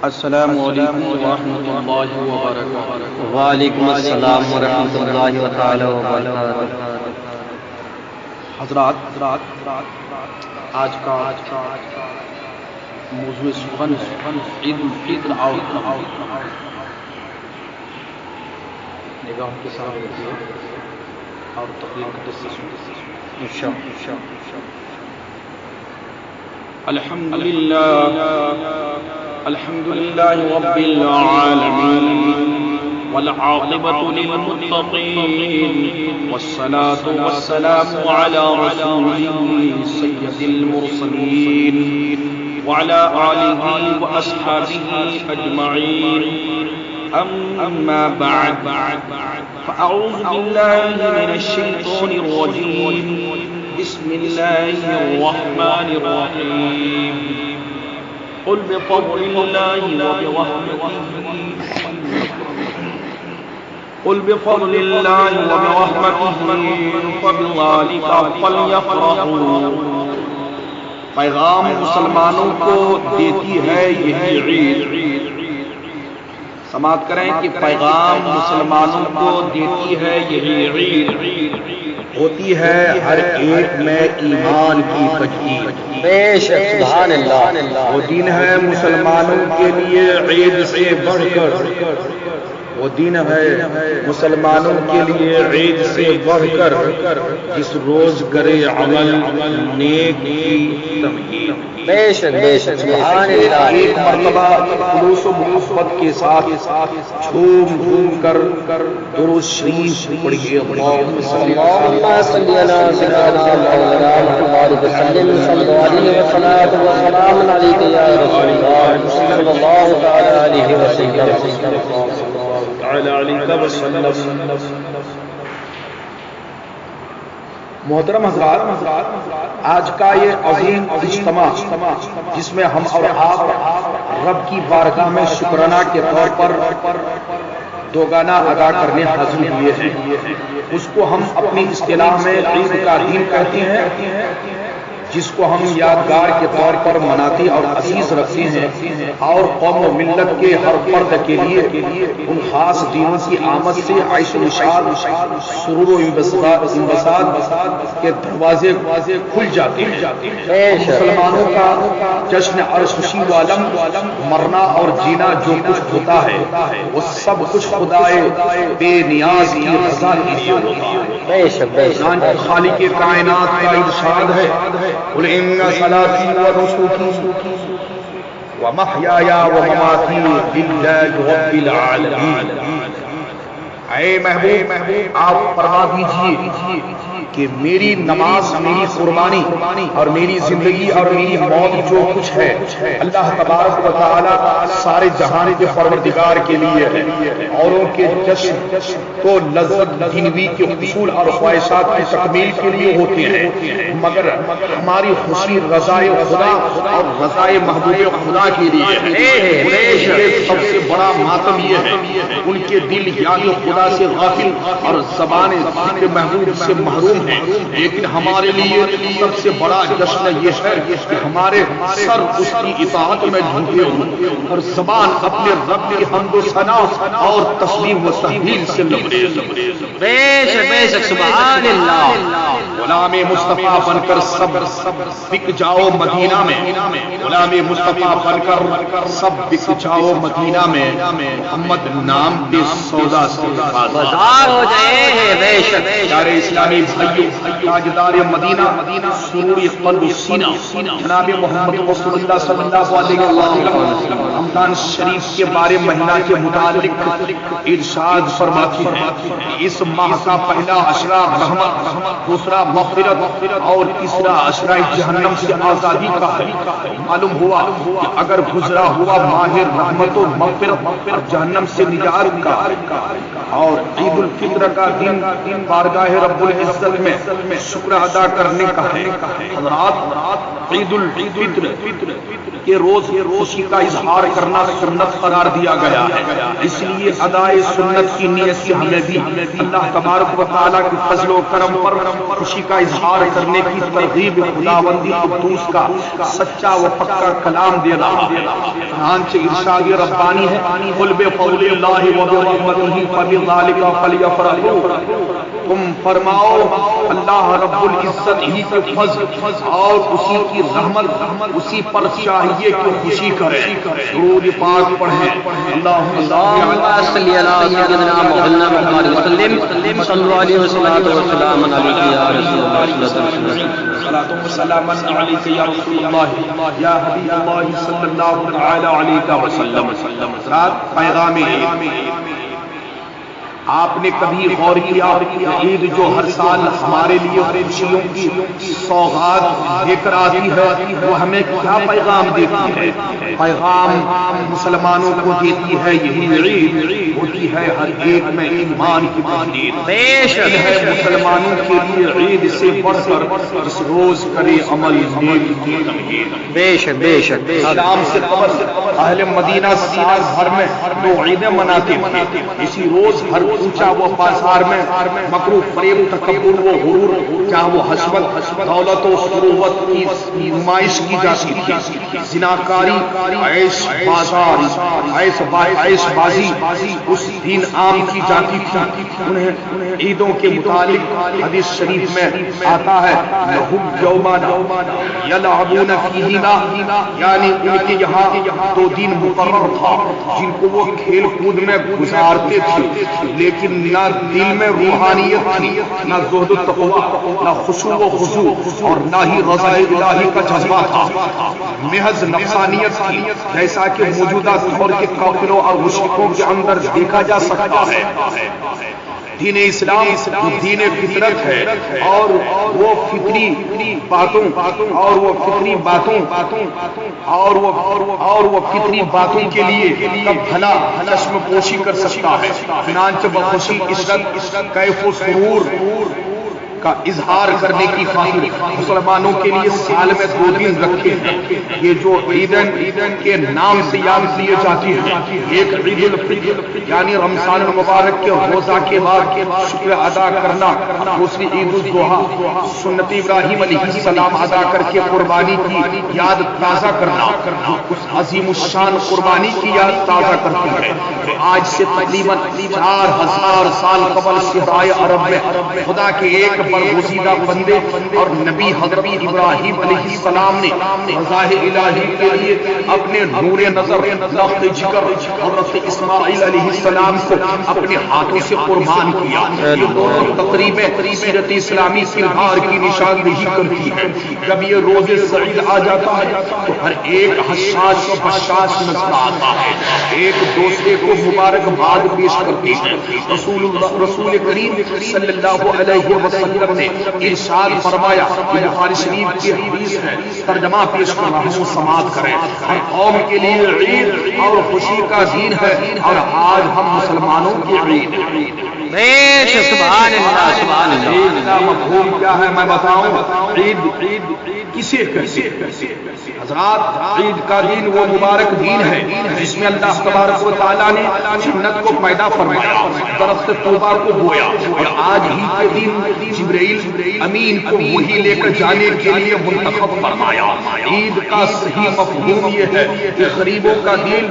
السلام علیکم ورحمۃ اللہ وبرکاتہ۔ وعلیکم السلام ورحمۃ اللہ تعالی وبرکاتہ۔ حضرات، آج کا موضوع سخن عید الفطر اور نگاہ کے ساتھ رہتی ہے اور تقریر کا قصہ سنتے الحمد لله رب العالمين والعاقبة للمتقين والصلاة والسلام على رسوله سيد المرسلين وعلى آله وأصحابه أجمعين، أما بعد فأعوذ بالله من الشيطان الرجيم، بسم الله الرحمن الرحيم، قل بفضل الله وبرحمته فبذلك فليفرحوا۔ پیغام مسلمانوں کو دیتی ہے یہی عید۔ سماعت کریں کہ پیغام مسلمانوں کو دیتی ہے یہی عید، ہوتی ہے ہر ایک میں ایمان کی تجدید۔ بے شک سبحان اللہ۔ وہ دن ہے مسلمانوں کے لیے عید سے بڑھ کر، وہ دن ہے مسلمانوں کے لیے عید سے بڑھ کر، جس روز کرے عمل نیک کی تمہید۔ بے شک سبحان اللہ۔ ایک مرتبہ خلوص و محبت کے ساتھ جھوم کر درود شریف پڑھیے۔ اللہم صلی علی سیدنا مولانا محمد وسلم، صلی علیہ وسلم وسلام علیک یا رسول اللہ صلی اللہ تعالی علیہ وسلم۔ محترم حضرات، آج کا یہ عظیم اجتماع جس میں ہم اور آپ رب کی بارگاہ میں شکرانہ کے طور پر دوگانہ ادا کرنے حاضر ہوئے ہیں، اس کو ہم اپنی اصطلاح میں عید کا دن کہتے ہیں، جس کو ہم یادگار کے طور پر مناتے اور عزیز رکھتے ہیں، اور قوم و ملت کے ہر فرد کے لیے ان خاص دنوں کی آمد سے عیش و نشاط، سرور و انبساط کے دروازے کھل جاتے ہیں۔ مسلمانوں کا جشن اور خوشی والم، مرنا اور جینا جو کچھ ہوتا ہے وہ سب کچھ خدائے بے نیاز کی رضا کے لیے ہوتا ہے۔ خالق کائنات کا ارشاد ہے، قل ان صلاتي ونسكي ومحياي ومماتي لله رب العالمین۔ اے محبوب، آپ فرما دیجئے کہ میری نماز، میری قربانی اور میری زندگی اور میری موت جو کچھ ہے اللہ تبارک و تعالی سارے جہان کے پروردگار کے لیے ہے۔ اوروں کے جشن تو لذت دنوی کے حصول اور خواہشات کی تکمیل کے لیے ہوتے ہیں، مگر ہماری خوشی رضائے خدا اور رضائے محبوب خدا کے لیے ہے۔ سب سے بڑا ماتم یہ ہے ان کے دل یاد خدا سے غافل اور زبان ذکر محبوب سے محروم ہیں، لیکن ہمارے لیے سب سے بڑا جشن یہ ہے کہ ہمارے سر اس کی اطاعت میں جھکے ہوں اور زبان اپنے رب کی حمد و ثنا اور تسبیح و تحلیل سے لبریز۔ بے شک سبحان اللہ۔ غلام مصطفیٰ بن کر سب بک جاؤ مدینہ میں، غلام مصطفیٰ بن کر سب بک جاؤ مدینہ میں، محمد نام کے سودا سے بازار ہو جائے۔ بے شک پیارے اسلامی بھائیو، تاجدار مدینہ، سرور قلب سینہ جناب محمد رسول اللہ صلی اللہ علیہ وسلم رمضان شریف کے بارے مہینہ کے متعلق ارشاد فرماتے ہیں، اس ماہ کا پہلا عشرہ رحمت، دوسرا مغفرت اور تیسرا عشرہ جہنم سے آزادی کا ہے۔ معلوم ہوا کہ اگر گزرا ہوا ماہ رحمت و مغفرت اور جہنم سے نجات کا اور عید الفطر کا دن بارگاہ رب العزت میں شکر ادا کرنے کا ہے، حضرات عید الفطر کے روز خوشی کا اظہار کرنا سنت قرار دیا گیا ہے، اس لیے ادائے سنت کی نیت سے ہمیں بھی اللہ تبارک و تعالیٰ کے فضل و کرم پر خوشی کا اظہار کرنے کی ترغیب خداوندی قدوس کا سچا و پکا کلام دے رہا ہے۔ چنانچہ ارشاد ربانی ہے، قل بفضل اللہ وبرحمتہ فبذلک فلیفرحوا، تم فرماؤ اللہ رب العزت ہی کے فضل اور اسی کی رحمت اسی پر چاہیے کہ خوشی کرے۔ درود پاک پڑھیں، اللہم صلی علی سیدنا محمد وسلم، صلی علیہ وسلم علیہ یا رسول اللہ، صلاۃ و سلام علیک یا رسول اللہ یا حبیب اللہ صلی اللہ تعالی علیہ وسلم۔ حضرات، پیغام آپ نے کبھی غور کیا عید جو ہر سال ہمارے لیے خوشیوں کی سوغات لے کر آتی ہے وہ ہمیں کیا پیغام دیتی ہے؟ پیغام مسلمانوں کو دیتی ہے یہی عید ہوتی ہے ہر ایک میں ایمان کی تجدید، بیشک ہے مسلمانوں کے لیے عید سے بڑھ کر اس روز کرے عمل نیک کی تمہید۔ بیشک شام سے قبل اہل مدینہ سال بھر میں 2 عیدیں مناتے تھے، اسی روز ہر اونچا وہ بازار میں مکروہ فریب تکبر و غرور، جہاں وہ حسبت دولت و ثروت کی نمائش کی جاتی تھی، زناکاری، عیش بازی اس دن عام کی جاتی تھی۔ انہیں عیدوں کے متعلق حدیث شریف میں آتا ہے لہم یومان یلعبون فیہما، یعنی ان کے یہاں 2 دن مقرر تھا جن کو وہ کھیل کود میں گزارتے تھے، لیکن نہ دل میں روحانیت تھی، نہ زہد و تقویٰ، نہ خشوع و خضوع، اور نہ ہی رضا الہی کا جذبہ تھا، محض نفسانیت تھی، جیسا کہ موجودہ دور کے کافروں اور مشرکوں کے اندر دیکھا جا سکتا ہے۔ دین اسلام دین فطرت ہے اور وہ فطری باتوں کے لیے کب بھلا چشم پوشی کر سکتا ہے؟ چنانچہ بخوشی عزت کیف و سرور کا اظہار کرنے کی خاطر مسلمانوں کے لیے سال میں 2 دن رکھے ہیں، یہ جو عیدین کے نام سے یاد کیے جاتی ہیں، ایک عید الفطر یعنی رمضان المبارک کے روزہ کے بعد شکر ادا کرنا، دوسری عید الاضحیٰ سنت ابراہیم علیہ السلام ادا کر کے قربانی کی یاد تازہ کرنا، اس عظیم الشان قربانی کی یاد تازہ کرتی ہے جو آج سے تقریباً 4000 سال قبل صحرائے عرب میں خدا کے ایک برگزیدہ بندے اور نبی حضرت ابراہیم علیہ السلام نے رضا الہی کے لیے اپنے نور نظر لخت جگر حضرت اسماعیل علیہ السلام کو اپنے ہاتھوں سے قربان کیا۔ یہ دونوں تقریبیں سیرت اسلامی کردار کی نشاندہی کرتی ہے۔ جب یہ روز سعید آ جاتا ہے تو ہر ایک حساس و بشاش نظر آتا ہے، ایک دوسرے کو مبارکباد پیش کرتے ہیں۔ رسول کریم صلی اللہ علیہ وسلم نے ارشاد فرمایا، بخاری شریف کی حدیث ہے، ترجمہ پیش کر رہا ہوں، سماعت کریں۔ ہر قوم کے لیے عید اور خوشی کا دن ہے اور آج ہم مسلمانوں کی عید ہے۔ سبحان اللہ سبحان اللہ۔ عید کا مفہوم کیا ہے میں بتاؤں؟ عید کسے کہتے ہیں؟ حضرات، عید کا دن وہ مبارک دن ہے جس میں اللہ تبارک و تعالیٰ نے جنت کو پیدا فرمایا، درخت توبہ کو بویا، اور آج ہی کے دن جبرائیل امین کو وحی لے کر جانے کے لیے منتخب فرمایا۔ عید کا صحیح مفہوم یہ ہے کہ غریبوں کا دل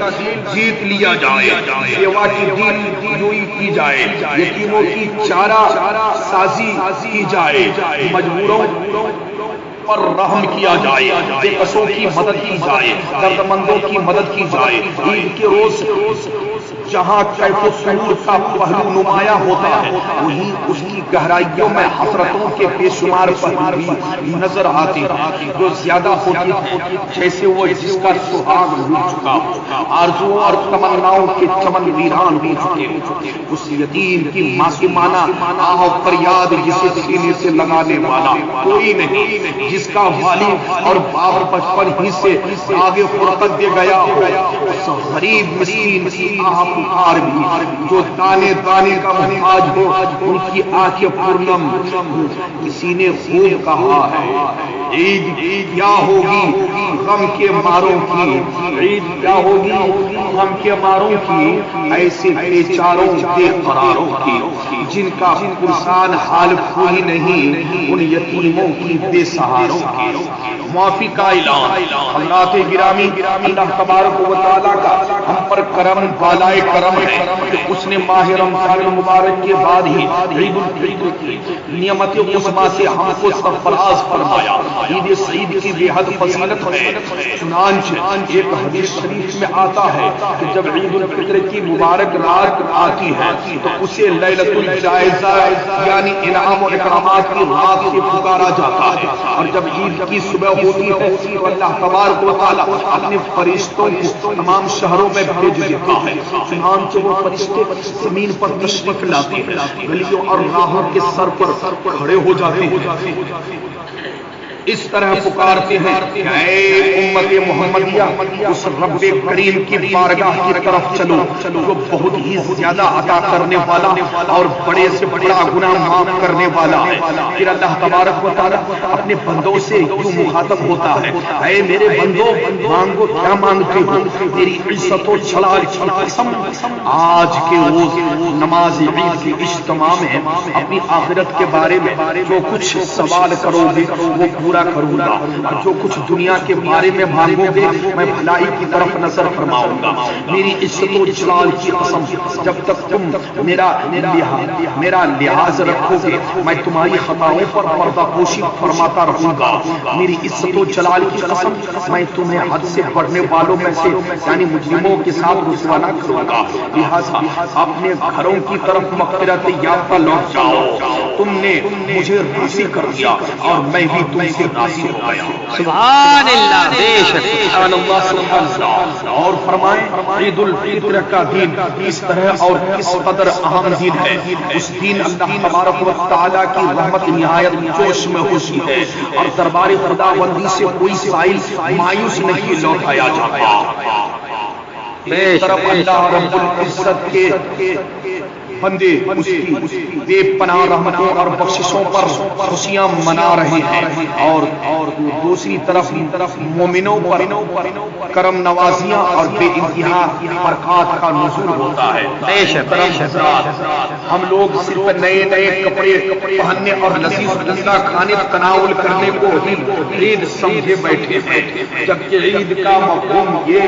جیت لیا جائے، سیوا کی دل جوئی کی جائے، یتیموں کی چارہ سازی کی جائے، مجبوروں پر رحم کیا جائے، بے کسوں کی مدد کی جائے، درد مندوں کی مدد کی جائے۔ عید کے روز جہاں کیف و سرور کا پہلو نمایاں ہوتا ہے، وہیں اس کی گہرائیوں میں حسرتوں کے بے شمار پہلو بھی نظر آتے ہیں جو زیادہ ہوتے ہیں، جیسے وہ جس کا سہاگ ڈوب چکا ہو، آرزو اور تمناؤں کے چمن ویران ہو چکے ہو، اس یتیم کی معصومانہ آہ و فریاد جسے سینے سے لگانے والا کوئی نہیں، جس کا والد اور باپ بچپن ہی سے آگے فرقت دے گیا ہو، اس غریب مسکین کی آہ پکار بھی جو دانے دانے کا محتاج ہو، ان کی آنکھیں پرنم، کسی نے خوب کہا ہے عید کیا ہوگی غم کے ماروں کی، عید کیا ہوگی غم کے ماروں کی، ایسے بیچاروں کے قراروں کی جن کا پرسان حال کوئی نہیں، ان یتیموں کی بے سہاروں کی۔ معافی کا اعلان۔ حضرات گرامی، اللہ تبارک و تعالیٰ کا ہم پر کرم بالائے کرم ہے کہ اس نے ماہ رمضان المبارک کے بعد ہی عید الفطر کی نعمت عظمیٰ سے ہم کو سرفراز فرمایا۔ عید سعید کی بے حد فضیلت ہے، چنانچہ ایک حدیث شریف میں آتا ہے کہ جب عید الفطر کی مبارک رات آتی ہے تو اسے لیلۃ الجائزہ یعنی انعام و اکرامات کی رات سے پکارا جاتا ہے، اور جب عید کی صبح ہوتی ہے تو اللہ تبارک و تعالیٰ اپنے فرشتوں کو تمام شہروں میں بھیج دیتا ہے، چنانچہ وہ فرشتے زمین پر تشریف لاتے ہیں، گلیوں اور راہوں کے سر پر کھڑے ہو جاتے ہیں، اس طرح پکارتے ہیں کہ اے امت محمدیہ اس رب کریم کی بارگاہ کی طرف چلو جو بہت ہی زیادہ عطا کرنے والا اور بڑے سے بڑا گناہ معاف کرنے والا ہے۔ پھر اللہ تبارک و تعالیٰ اپنے بندوں سے یوں مخاطب ہوتا ہے، اے میرے بندو مانگو کیا مانگتے ہو، تیری عزت و جلال کی قسم آج کے روز نماز عید کے اجتماع میں اپنی آخرت کے بارے میں جو کچھ سوال کرو گے وہ پورا کروں گا، اور جو کچھ دنیا کے بارے میں مانگو گے میں بھلائی کی طرف نظر فرماؤں گا۔ میری عزت و جلال کی قسم جب تک تم میرا لحاظ رکھو گے میں تمہاری خطاؤں پر پردہ پوشی فرماتا رہوں گا۔ میری عزت و جلال کی قسم میں تمہیں حد سے بڑھنے والوں میں سے یعنی مجرموں کے ساتھ رسوا نہ کروں گا۔ لہٰذا اپنے گھروں کی طرف مغفرت یافتہ لوٹ جاؤ، تم نے مجھے راضی کر دیا اور میں بھی تم سے راضی ہو گیا۔ سبحان اللہ، بے شک، سبحان اللہ، سبحان اللہ۔ اور فرمائیں عید الفطر کا دن کس طرح اور کس قدر اہم دن ہے۔ اس دن اللہ تبارک و تعالیٰ کی رحمت نہایت جوش میں ہوتی ہے اور دربار خداوندی سے کوئی سائل مایوس نہیں لوٹایا جاتا۔ ایک طرف اللہ رب العزت کے بندے اس کی بے پناہ رحمتوں اور بخششوں پر خوشیاں منا رہے ہیں، اور دوسری طرف مومنوں پر کرم نوازیاں اور بے انتہا برکات کا نزول ہوتا ہے۔ ہم لوگ صرف نئے نئے کپڑے پہننے اور لذیذ غذا کھانے تناول کرنے کو عید سمجھے بیٹھے ہیں، جبکہ عید کا مفہوم یہ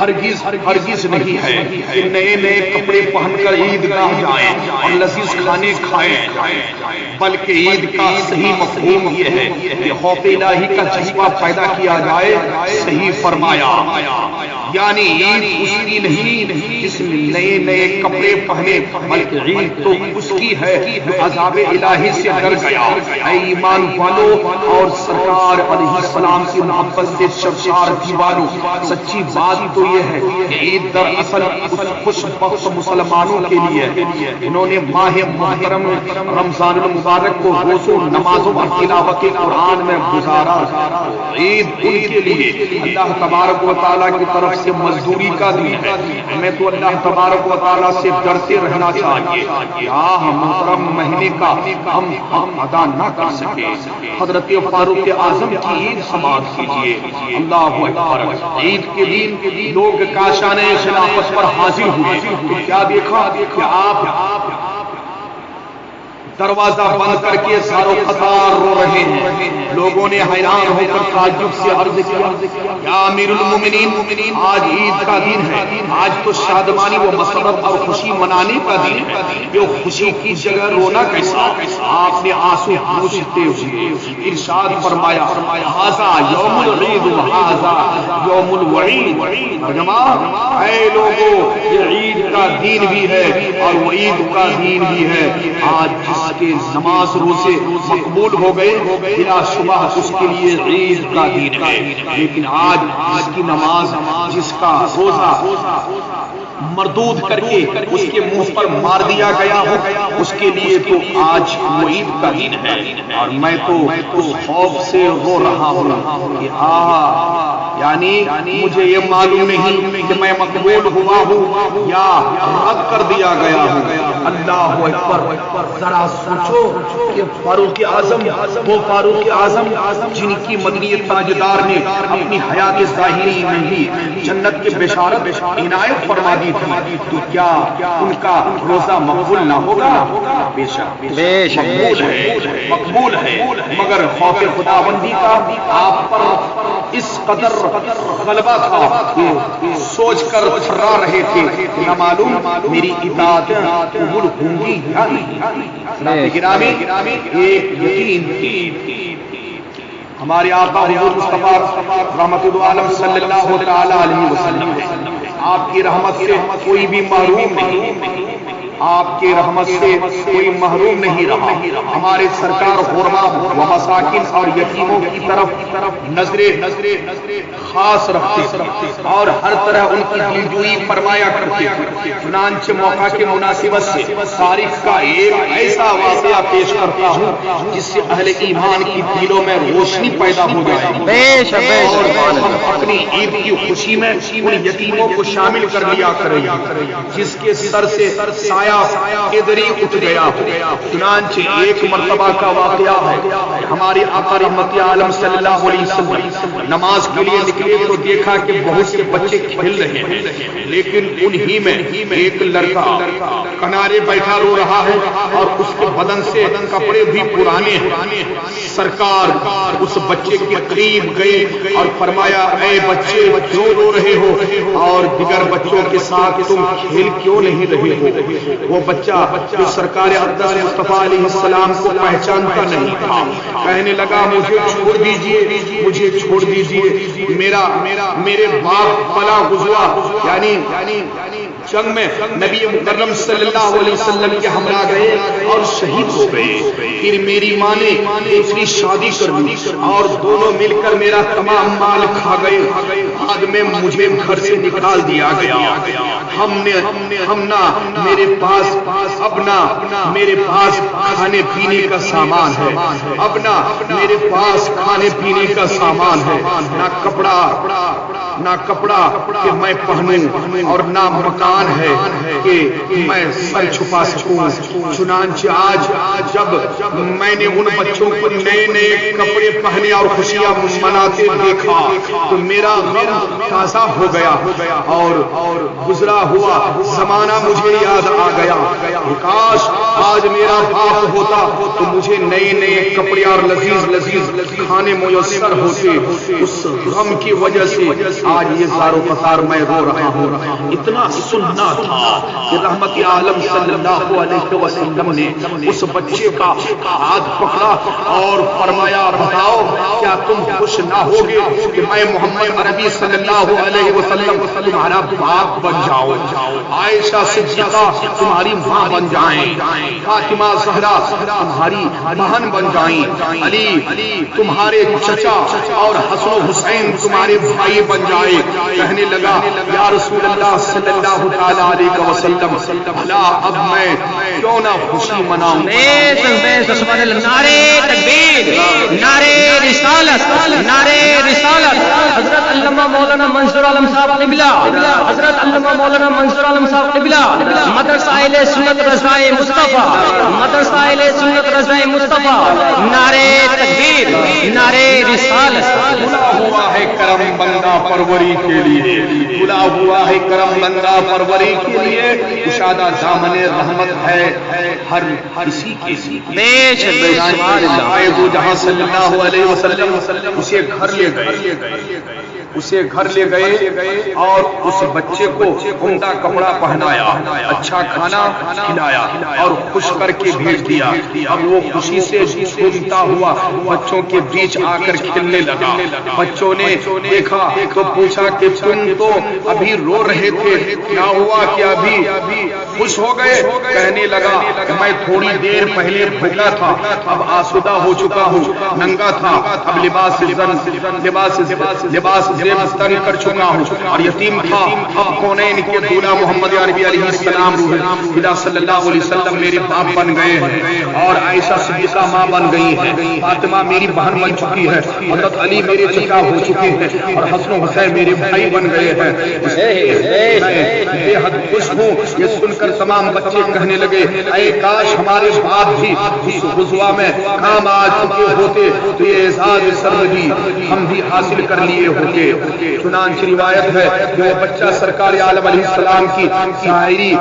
ہرگز نہیں ہے کہ نئے نئے کپڑے پہن کر عید گاہ جائیں اور لذیذ کھانے کھائیں، بلکہ عید کا صحیح مفہوم یہ ہے کہ خوف الہی کا جذبہ پیدا کیا جائے۔ صحیح فرمایا، یعنی عید اس کی نہیں جس نے نئے نئے کپڑے پہنے، بلکہ عید تو اس کی ہے جو عذاب الہی سے ڈر گیا۔ اے ایمان والو اور سرکار علیہ السلام کی محبت سے سرشار دیوانوں، سچی بات تو یہ ہے کہ عید دراصل خوش بخت مسلمانوں کے لیے انہوں نے ماہ محترم رمضان المبارک کو روزوں نمازوں اور تلاوت قرآن میں گزارا۔ عید ان کے لیے اللہ تبارک و تعالیٰ کی طرف سے مزدوری کا دن ہے۔ ہمیں تو اللہ تبارک و تعالیٰ سے ڈرتے رہنا چاہیے، کیا محترم مہینے کا ہم حق ادا نہ کر سکے۔ حضرت فاروق اعظم کی عید سماعت کیجیے۔ اللہ اکبر۔ عید کے دن لوگ کاشانِ خلافت پر حاضر ہوئے تو کیا دیکھا کہ آپ دروازہ بند کر کے زارو قطار رو رہے ہیں۔ لوگوں نے حیران ہو کر تعجب سے عرض کیا، یا امیر المومنین آج عید کا دن ہے، آج تو شادمانی و مسرت اور خوشی منانے کا دن ہے، یہ خوشی کی جگہ رونا کیسا؟ آپ نے آنسو پوچھتے ہوئے ارشاد فرمایا، ھذا یوم العید و ھذا یوم الوعید۔ اے لوگوں، یہ عید کا دن بھی ہے اور وہ عید کا دن بھی ہے۔ آج جس کے نماز روزے مقبول ہو گئے بلا شبہ اس کے لیے عید کا دن ہے، لیکن آج جس کی نماز جس کا روزہ مردود کر کے اس کے منہ پر مار دیا گیا ہو، اس کے لیے تو آج وہ عید کا دن ہے، اور میں تو اس خوف سے رو رہا ہوں کہ یعنی مجھے یہ معلوم نہیں کہ میں مقبول ہوا ہوں یا رد کر دیا گیا ہوں۔ اللہ اکبر، ذرا سوچو کہ فاروق اعظم، وہ فاروق اعظم جن کی مدنی تاجدار نے اپنی حیات ظاہری میں ہی جنت کی بشارت عنایت فرما دی تھی، تو کیا ان کا روزہ مقبول نہ ہوگا؟ بے شک مقبول ہے، مگر خوف خداوندی کا آپ پر اس قدر غلبہ تھا کہ سوچ کر تھرا رہے تھے کہ نہ معلوم میری اطاعت قبول ہوں گی یا نہیں۔ گرامی ایک یقین تھی، ہمارے آقا حضور مصطفیٰ رحمت العالم صلی اللہ تعالی علیہ وسلم آپ کی رحمت سے کوئی بھی محروم نہیں، آپ کی رحمت سے کوئی محروم نہیں رہا۔ ہمارے سرکار غربا و مساکین اور یتیموں کی طرف نظر خاص رکھتے اور ہر طرح ان کی دلجوئی فرمایا کرتے تھے۔ چنانچہ موقع کے مناسبت سے تاریخ کا ایک ایسا واقعہ پیش کرتا ہوں جس سے اہل ایمان کی دلوں میں روشنی پیدا ہو جائے اور ہم اپنی عید کی خوشی میں ان یتیموں کو شامل کر لیا کریں جس کے سر سے سایہ ادھری اٹھ گیا۔ چنانچہ ایک مرتبہ کا واقعہ ہے، ہمارے آقا رحمت عالم صلی اللہ علیہ وسلم نماز کے لیے نکلے تو دیکھا کہ بہت سے بچے کھیل رہے ہیں، لیکن انہی میں ایک لڑکا کنارے بیٹھا رو رہا ہے اور اس کے بدن سے کپڑے بھی پرانے ہیں۔ سرکار اس بچے کے قریب گئے اور فرمایا، اے بچے کیوں رو رہے ہو اور دیگر بچوں کے ساتھ تم کھیل کیوں نہیں رہے ہو؟ وہ بچہ جو سرکار اقدس مصطفیٰ علیہ السلام کو پہچانتا نہیں تھا کہنے لگا، مجھے چھوڑ دیجئے، مجھے چھوڑ دیجئے، میرے باپ پلا گزرا، یعنی جنگ میں نبی مکرم صلی اللہ علیہ وسلم کے ہمراہ گئے اور شہید ہو گئے، پھر میری ماں نے دوسری شادی کر دی اور دونوں مل کر میرا تمام مال کھا گئے، بعد میں مجھے گھر سے نکال دیا گیا۔ میرے پاس کھانے پینے کا سامان ہے، میرے پاس کھانے پینے کا سامان ہے، نہ کپڑا کہ میں پہنوں اور نہ مکان ہے کہ میں سر چھپا سکوں۔ چنانچہ آج جب میں نے ان بچوں کو نئے کپڑے پہنے اور خوشیاں مناتے دیکھا تو میرا غم تازہ ہو گیا اور گزرا ہوا زمانہ مجھے یاد آ گیا۔ کاش آج میرا باپ ہوتا تو مجھے نئے کپڑے اور لذیذ کھانے میسر ہوتے۔ اس غم کی وجہ سے آج یہ زار و فسار میں رو رہا ہوں۔ اتنا سننا تھا کہ رحمت عالم صلی اللہ علیہ وسلم نے اس بچے کا ہاتھ پکڑا اور فرمایا، بتاؤ کیا تم خوش نہ ہوگے کہ میں محمد عربی صلی اللہ علیہ وسلم تمہارا باپ بن جاؤں، عائشہ صدیقہ تمہاری ماں بن جائیں، فاطمہ زہرا تمہاری بہن بن جائیں، علی تمہارے چچا اور حسن و حسین تمہارے بھائی بن جائے۔ کہنے لگا، یا رسول اللہ صلی اللہ تعالی علیہ وسلم، بھلا اب میں کیوں نہ خوشی مناؤں؟ نعرے تکبیر، نعرے رسالت، نعرے رسالت۔ حضرت علامہ مولانا منصور عالم صاحب قبلہ، حضرت علامہ مولانا منصور عالم صاحب قبلہ، مدرسہ اہل سنت رضائے مصطفیٰ، مدرسہ اہل سنت رضائے مصطفیٰ، نعرے تکبیر، نعرے رسالت۔ کھلا ہوا ہے کرم بندہ پروری کے لیے، کھلا ہوا ہے کرم بندہ پروری کے لیے، کشادہ دامن رحمت ہے ہر کسی کے لیے۔ بے شک آئے وہ جہاں صلی اللہ علیہ وسلم اسے گھر لے گئے اور اس بچے کو عمدہ کپڑا پہنایا، اچھا کھانا کھلایا اور خوش کر کے بھیج دیا۔ اب وہ خوشی سے گھومتا ہوا بچوں کے بیچ آ کر کھیلنے لگا۔ بچوں نے دیکھا تو پوچھا کہ تم تو ابھی رو رہے تھے، کیا ہوا کہ ابھی خوش ہو گئے؟ کہنے لگا، میں تھوڑی دیر پہلے بھوکا تھا، اب آسودہ ہو چکا ہوں، ننگا تھا، اب لباس زیب تن کر چکا ہوں، اور یتیم تھا، اب کونے کونین کے دولہ محمد عربی علیہ السلام خدا صلی اللہ علیہ وسلم میرے باپ بن گئے ہیں اور عائشہ صدیقہ ماں بن گئی ہے، فاطمہ میری بہن بن چکی ہے، حضرت علی میرے چچا ہو چکے ہیں اور حسن و حسین میرے بھائی بن گئے ہیں۔ میں بے حد خوش ہوں یہ سن کر تمام بچے کہنے لگے اے کاش ہمارے باپ بھی اس غزوہ میں کام آ چکے ہوتے تو یہ اعزاز سرمدی ہم بھی حاصل کر لیے ہوتے۔ چنانچہ روایت ہے کہ وہ بچہ سرکار عالم علیہ السلام کی ظاہری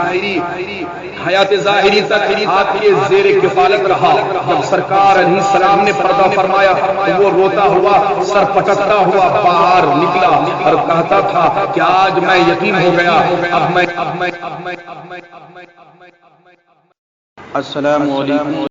حیات ظاہری تک آپ کے زیر کفالت رہا۔ جب سرکار علیہ السلام نے پردہ فرمایا تو وہ روتا ہوا سر پٹکتا ہوا باہر نکلا اور کہتا تھا کہ آج میں یتیم ہو گیا، اب میں السلام علیکم